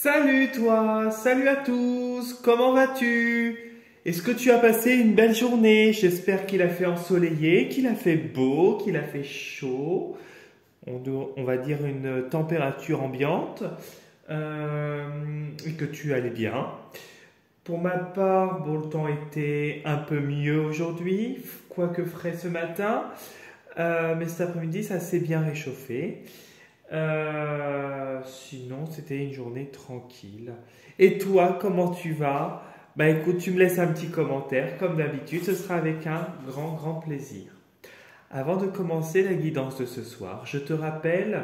Salut toi, salut à tous, comment vas-tu? Est-ce que tu as passé une belle journée? J'espère qu'il a fait ensoleillé, qu'il a fait beau, qu'il a fait chaud. On va dire une température ambiante et que tu allais bien. Pour ma part, bon, le temps était un peu mieux aujourd'hui, quoique frais ce matin, mais cet après-midi, ça s'est bien réchauffé. Sinon, c'était une journée tranquille. Et toi, comment tu vas? Bah écoute, tu me laisses un petit commentaire, comme d'habitude, ce sera avec un grand, grand plaisir. Avant de commencer la guidance de ce soir, je te rappelle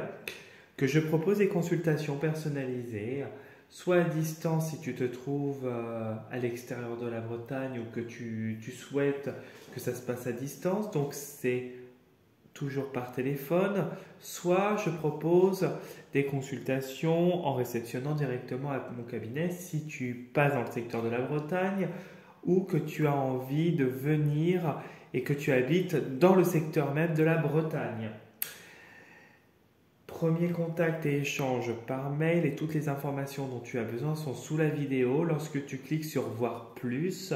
que je propose des consultations personnalisées, soit à distance si tu te trouves à l'extérieur de la Bretagne ou que tu souhaites que ça se passe à distance. Donc c'est toujours par téléphone, soit je propose des consultations en réceptionnant directement à mon cabinet si tu passes dans le secteur de la Bretagne ou que tu as envie de venir et que tu habites dans le secteur même de la Bretagne. Premier contact et échange par mail et toutes les informations dont tu as besoin sont sous la vidéo lorsque tu cliques sur voir plus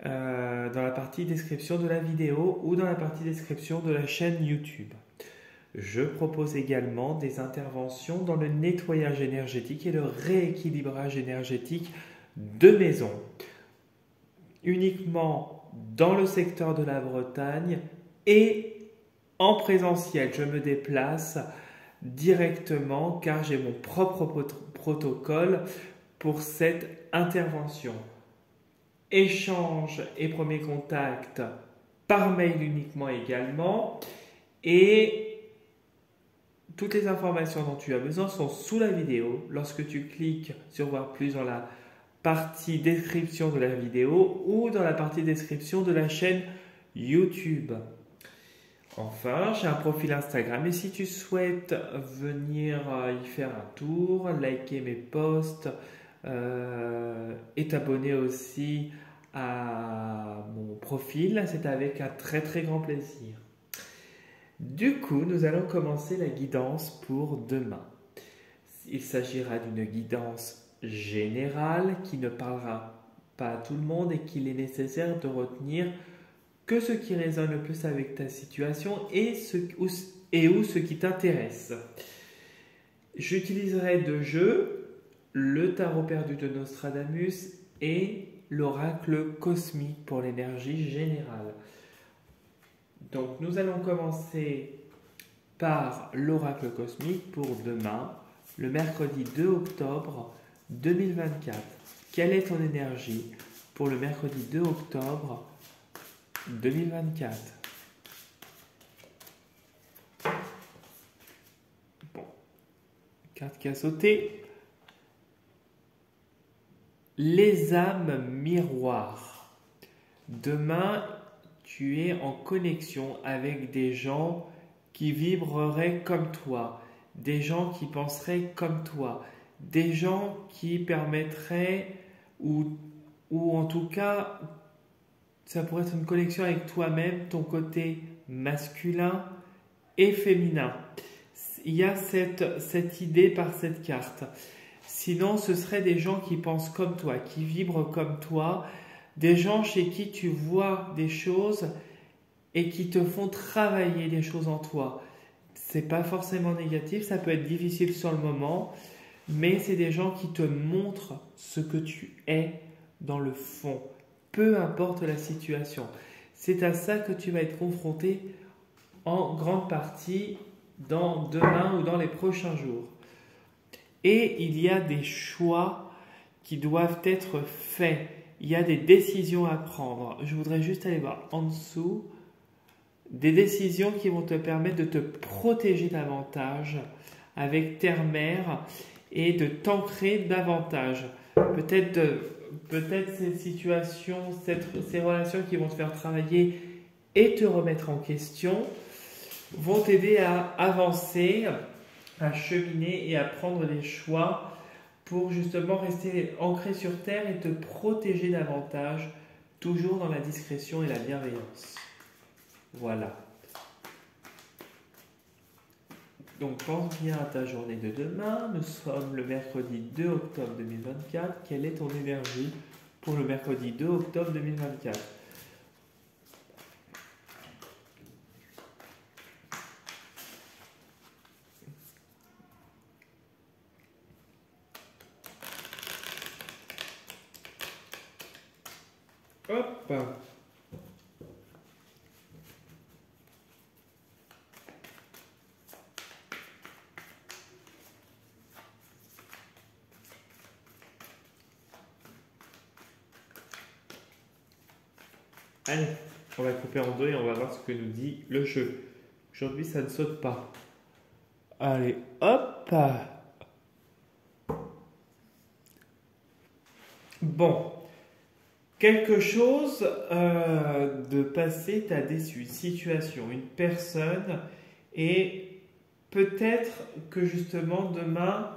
dans la partie description de la vidéo ou dans la partie description de la chaîne YouTube. Je propose également des interventions dans le nettoyage énergétique et le rééquilibrage énergétique de maison. Uniquement dans le secteur de la Bretagne et en présentiel. Je me déplace directement car j'ai mon propre protocole pour cette intervention. Échange et premier contact par mail uniquement également. Et toutes les informations dont tu as besoin sont sous la vidéo. Lorsque tu cliques sur voir plus dans la partie description de la vidéo ou dans la partie description de la chaîne YouTube. Enfin, j'ai un profil Instagram et si tu souhaites venir y faire un tour, liker mes posts et t'abonner aussi à mon profil, c'est avec un très très grand plaisir. Du coup, nous allons commencer la guidance pour demain. Il s'agira d'une guidance générale qui ne parlera pas à tout le monde et qu'il est nécessaire de retenir que ce qui résonne le plus avec ta situation et où ce qui t'intéresse. J'utiliserai deux jeux, le tarot perdu de Nostradamus et l'oracle cosmique pour l'énergie générale. Donc nous allons commencer par l'oracle cosmique pour demain, le mercredi 2 octobre 2024. Quelle est ton énergie pour le mercredi 2 octobre 2024? Bon, carte qui a sauté. Les âmes miroirs. Demain, tu es en connexion avec des gens qui vibreraient comme toi, des gens qui penseraient comme toi, des gens qui permettraient ou en tout cas ça pourrait être une connexion avec toi-même, ton côté masculin et féminin. Il y a cette idée par cette carte. Sinon, ce seraient des gens qui pensent comme toi, qui vibrent comme toi, des gens chez qui tu vois des choses et qui te font travailler des choses en toi. C'est pas forcément négatif, ça peut être difficile sur le moment, mais c'est des gens qui te montrent ce que tu es dans le fond. Peu importe la situation. C'est à ça que tu vas être confronté en grande partie dans demain ou dans les prochains jours. Et il y a des choix qui doivent être faits. Il y a des décisions à prendre. Je voudrais juste aller voir en dessous. Des décisions qui vont te permettre de te protéger davantage avec terre-mère et de t'ancrer davantage. Peut-être ces situations, ces relations qui vont te faire travailler et te remettre en question vont t'aider à avancer, à cheminer et à prendre des choix pour justement rester ancré sur terre et te protéger davantage, toujours dans la discrétion et la bienveillance. Voilà. Donc pense bien à ta journée de demain. Nous sommes le mercredi 2 octobre 2024. Quelle est ton énergie pour le mercredi 2 octobre 2024? Hop. Allez, on va couper en deux et on va voir ce que nous dit le jeu. Aujourd'hui, ça ne saute pas. Allez, hop. Bon, quelque chose de passé t'a déçu, une situation, une personne, et peut-être que justement demain,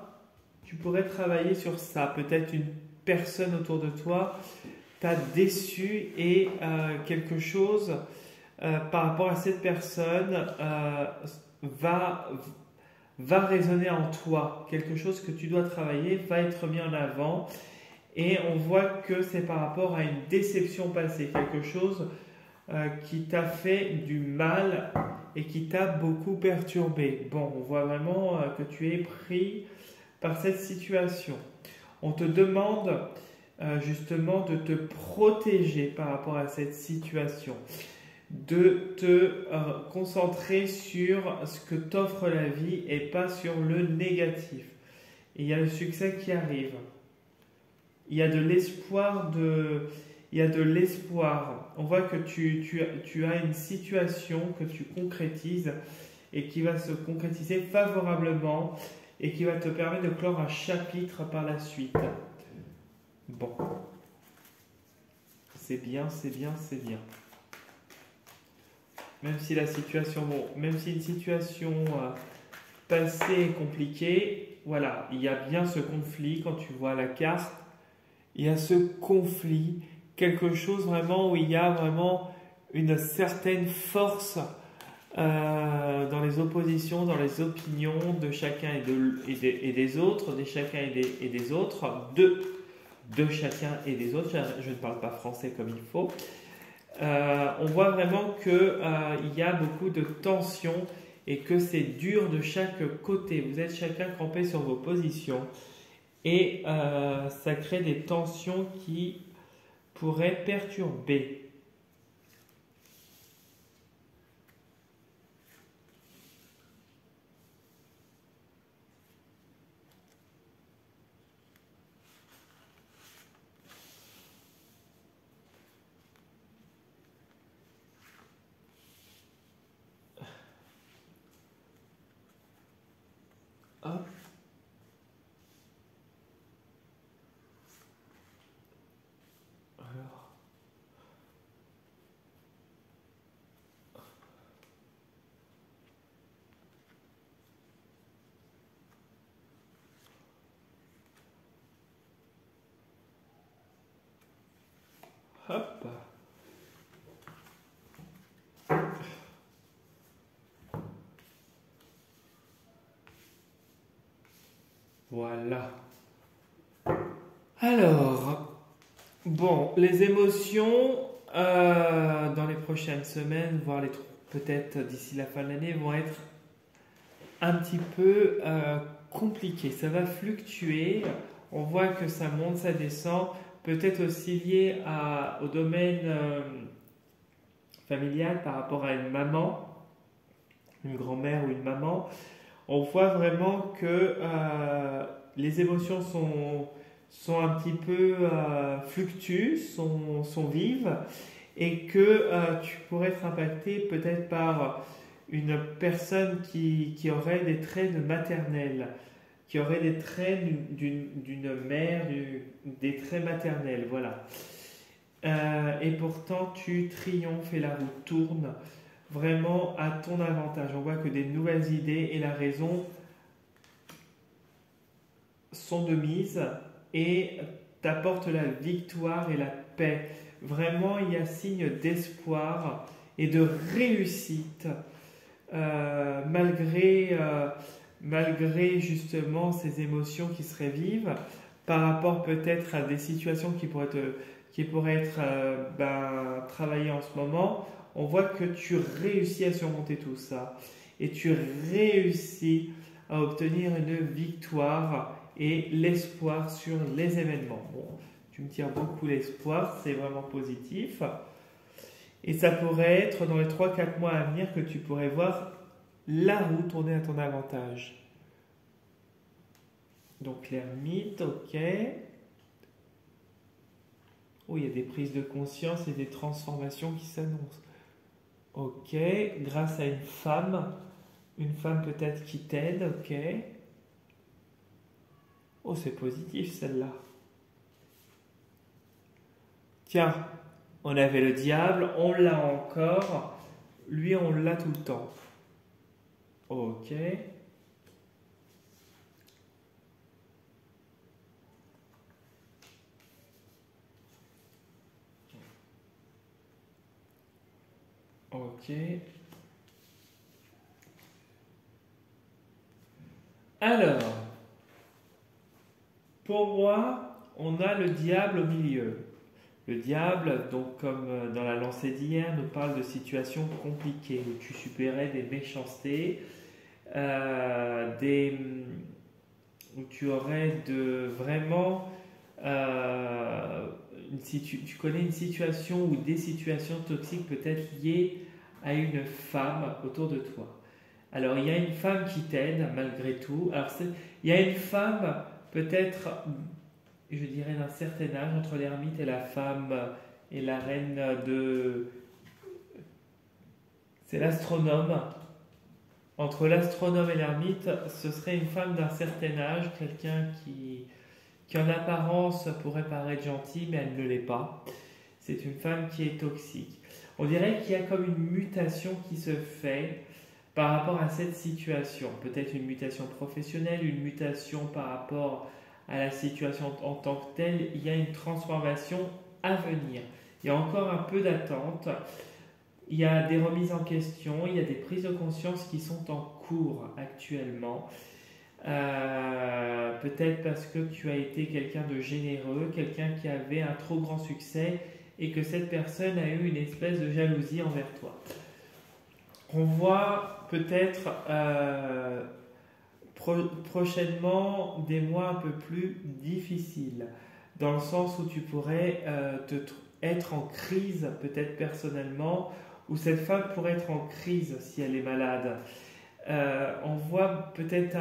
tu pourrais travailler sur ça. Peut-être une personne autour de toi t'a déçu et quelque chose par rapport à cette personne va résonner en toi. Quelque chose que tu dois travailler va être mis en avant. Et on voit que c'est par rapport à une déception passée, quelque chose qui t'a fait du mal et qui t'a beaucoup perturbé. Bon, on voit vraiment que tu es pris par cette situation. On te demande justement de te protéger par rapport à cette situation, de te concentrer sur ce que t'offre la vie et pas sur le négatif. Et il y a le succès qui arrive. Il y a de l'espoir il y a de l'espoir. On voit que tu as une situation que tu concrétises et qui va se concrétiser favorablement et qui va te permettre de clore un chapitre par la suite. Bon. C'est bien, c'est bien, c'est bien. Même si la situation, même si une situation passée est compliquée, voilà, il y a bien ce conflit quand tu vois la carte. Il y a ce conflit, quelque chose vraiment où il y a vraiment une certaine force dans les oppositions, dans les opinions de chacun et des autres, de chacun et des autres, de chacun et des autres. Je ne parle pas français comme il faut. On voit vraiment qu'il y a beaucoup de tensions et que c'est dur de chaque côté. Vous êtes chacun campé sur vos positions. Et ça crée des tensions qui pourraient perturber. Hop. Alors. Hop. Voilà. Alors, bon, les émotions dans les prochaines semaines, voire peut-être d'ici la fin de l'année, vont être un petit peu compliquées. Ça va fluctuer. On voit que ça monte, ça descend. Peut-être aussi lié au domaine familial par rapport à une maman, une grand-mère ou une maman. On voit vraiment que les émotions sont un petit peu fluctuent, sont vives et que tu pourrais être impacté peut-être par une personne qui aurait des traits de maternelle, qui aurait des traits d'une mère, des traits maternels, voilà. Et pourtant, tu triomphes et la roue tourne vraiment à ton avantage. On voit que des nouvelles idées et la raison sont de mise et t'apportent la victoire et la paix. Vraiment, il y a signe d'espoir et de réussite malgré justement ces émotions qui seraient vives, par rapport peut-être à des situations qui pourraient être travaillées en ce moment, on voit que tu réussis à surmonter tout ça et tu réussis à obtenir une victoire et l'espoir sur les événements. Bon, tu me tires beaucoup l'espoir, c'est vraiment positif. Et ça pourrait être dans les 3-4 mois à venir que tu pourrais voir la roue tourner à ton avantage. Donc l'ermite, ok. Oh, il y a des prises de conscience et des transformations qui s'annoncent. Ok, grâce à une femme peut-être qui t'aide, ok. Oh, c'est positif celle-là. Tiens, on avait le diable, on l'a encore. Lui, on l'a tout le temps. Ok. Ok. Alors, pour moi, on a le diable au milieu. Le diable, donc comme dans la lancée d'hier, nous parle de situations compliquées où tu subirais des méchancetés, où tu aurais vraiment tu connais une situation ou des situations toxiques peut-être liées à une femme autour de toi. Alors il y a une femme qui t'aide malgré tout. Il y a une femme peut-être, je dirais d'un certain âge, entre l'ermite et la femme et la reine de... C'est l'astronome. Entre l'astronome et l'ermite, ce serait une femme d'un certain âge, quelqu'un qui en apparence pourrait paraître gentille, mais elle ne l'est pas. C'est une femme qui est toxique. On dirait qu'il y a comme une mutation qui se fait par rapport à cette situation. Peut-être une mutation professionnelle, une mutation par rapport à la situation en tant que telle. Il y a une transformation à venir. Il y a encore un peu d'attente. Il y a des remises en question, il y a des prises de conscience qui sont en cours actuellement. Peut-être parce que tu as été quelqu'un de généreux, quelqu'un qui avait un trop grand succès et que cette personne a eu une espèce de jalousie envers toi. On voit peut-être prochainement des mois un peu plus difficiles, dans le sens où tu pourrais être en crise, peut-être personnellement, ou cette femme pourrait être en crise si elle est malade. On voit peut-être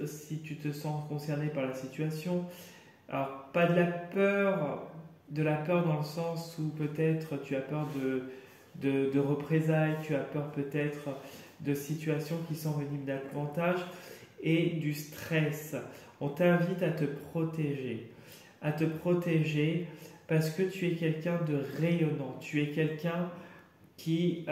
si tu te sens concerné par la situation, alors pas de la peur dans le sens où peut-être tu as peur de représailles, tu as peur peut-être de situations qui sont venibles davantage et du stress. On t'invite à te protéger parce que tu es quelqu'un de rayonnant, tu es quelqu'un qui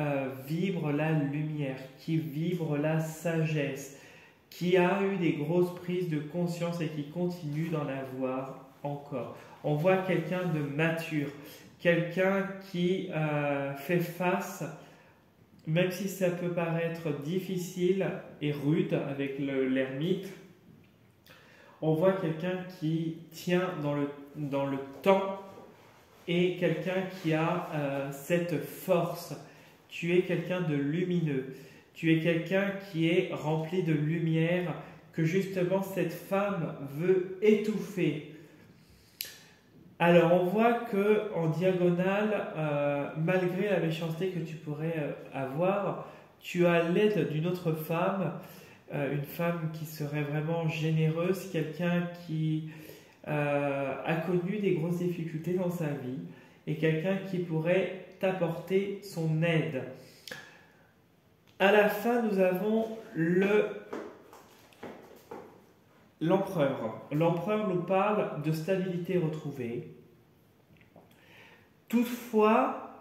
vibre la lumière, qui vibre la sagesse, qui a eu des grosses prises de conscience et qui continue d'en avoir encore. On voit quelqu'un de mature, quelqu'un qui fait face, même si ça peut paraître difficile et rude avec l'ermite, on voit quelqu'un qui tient dans le temps et quelqu'un qui a cette force. Tu es quelqu'un de lumineux. Tu es quelqu'un qui est rempli de lumière que justement cette femme veut étouffer. Alors on voit que en diagonale, malgré la méchanceté que tu pourrais avoir, tu as l'aide d'une autre femme, une femme qui serait vraiment généreuse, quelqu'un qui a connu des grosses difficultés dans sa vie et quelqu'un qui pourrait t'apporter son aide. À la fin, nous avons l'empereur. L'empereur nous parle de stabilité retrouvée. Toutefois,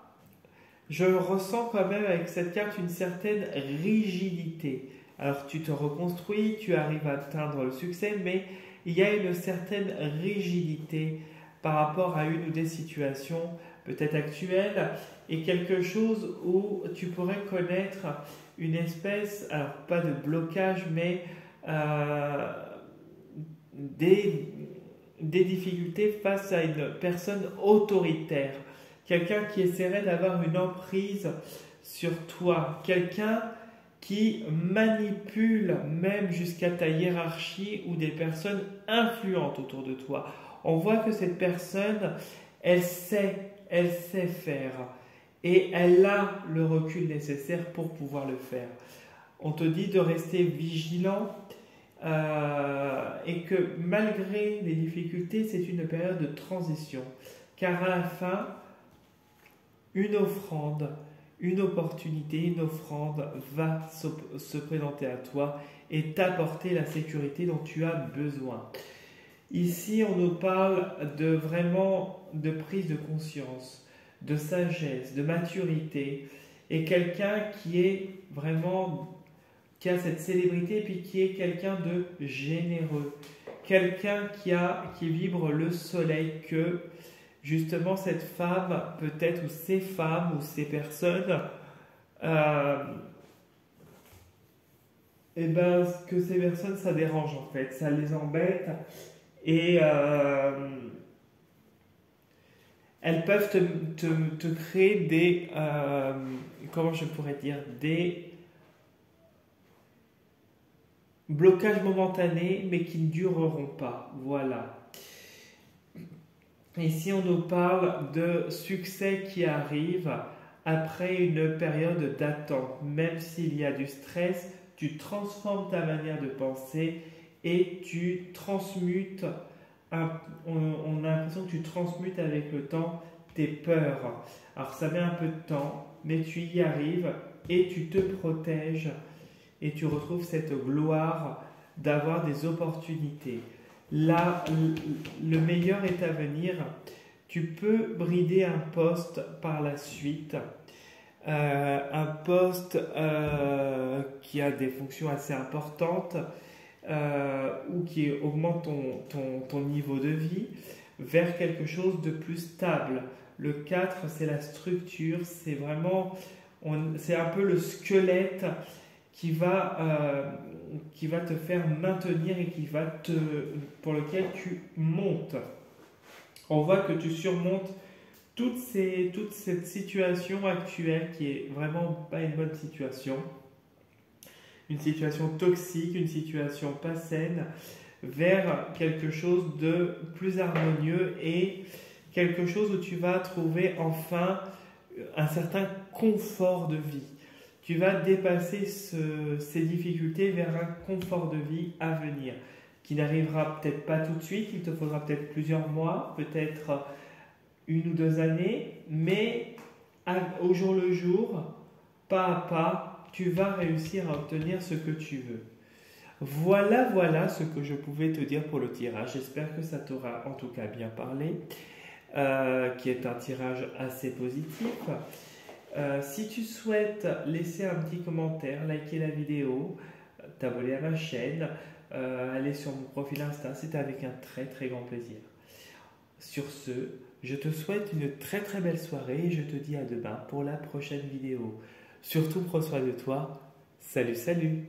je ressens quand même avec cette carte une certaine rigidité. Alors tu te reconstruis, tu arrives à atteindre le succès, mais il y a une certaine rigidité par rapport à une ou des situations peut-être actuelle, et quelque chose où tu pourrais connaître une espèce, alors pas de blocage, mais des, des difficultés face à une personne autoritaire, quelqu'un qui essaierait d'avoir une emprise sur toi, quelqu'un qui manipule même jusqu'à ta hiérarchie ou des personnes influentes autour de toi. On voit que cette personne, elle sait faire et elle a le recul nécessaire pour pouvoir le faire. On te dit de rester vigilant et que malgré les difficultés, c'est une période de transition. Car à la fin, une offrande, une opportunité, une offrande va se présenter à toi et t'apporter la sécurité dont tu as besoin. Ici, on nous parle vraiment de prise de conscience, de sagesse, de maturité, et quelqu'un qui est vraiment, qui a cette célébrité, puis qui est quelqu'un de généreux, quelqu'un qui vibre le soleil, que justement cette femme, peut-être, ou ces femmes, ou ces personnes, et ben, que ces personnes, ça dérange en fait, ça les embête, et elles peuvent te créer des, comment je pourrais dire, des blocages momentanés, mais qui ne dureront pas. Voilà. Ici, on nous parle de succès qui arrive après une période d'attente. Même s'il y a du stress, tu transformes ta manière de penser et tu transmutes. On a l'impression que tu transmutes avec le temps tes peurs. Alors, ça met un peu de temps, mais tu y arrives et tu te protèges et tu retrouves cette gloire d'avoir des opportunités. Là, le meilleur est à venir. Tu peux brider un poste par la suite, un poste qui a des fonctions assez importantes ou qui augmente ton niveau de vie vers quelque chose de plus stable. Le 4, c'est la structure, c'est vraiment, c'est un peu le squelette qui va te faire maintenir et pour lequel tu montes. On voit que tu surmontes toute cette situation actuelle qui est vraiment pas une bonne situation, une situation toxique, une situation pas saine, vers quelque chose de plus harmonieux et quelque chose où tu vas trouver enfin un certain confort de vie. Tu vas dépasser ces difficultés vers un confort de vie à venir, qui n'arrivera peut-être pas tout de suite, il te faudra peut-être plusieurs mois, peut-être 1 ou 2 années, mais au jour le jour, pas à pas, tu vas réussir à obtenir ce que tu veux. Voilà ce que je pouvais te dire pour le tirage. J'espère que ça t'aura en tout cas bien parlé, qui est un tirage assez positif. Si tu souhaites laisser un petit commentaire, liker la vidéo, t'abonner à ma chaîne, aller sur mon profil Insta, c'est avec un très très grand plaisir. Sur ce, je te souhaite une très très belle soirée et je te dis à demain pour la prochaine vidéo. Surtout, prends soin de toi. Salut, salut!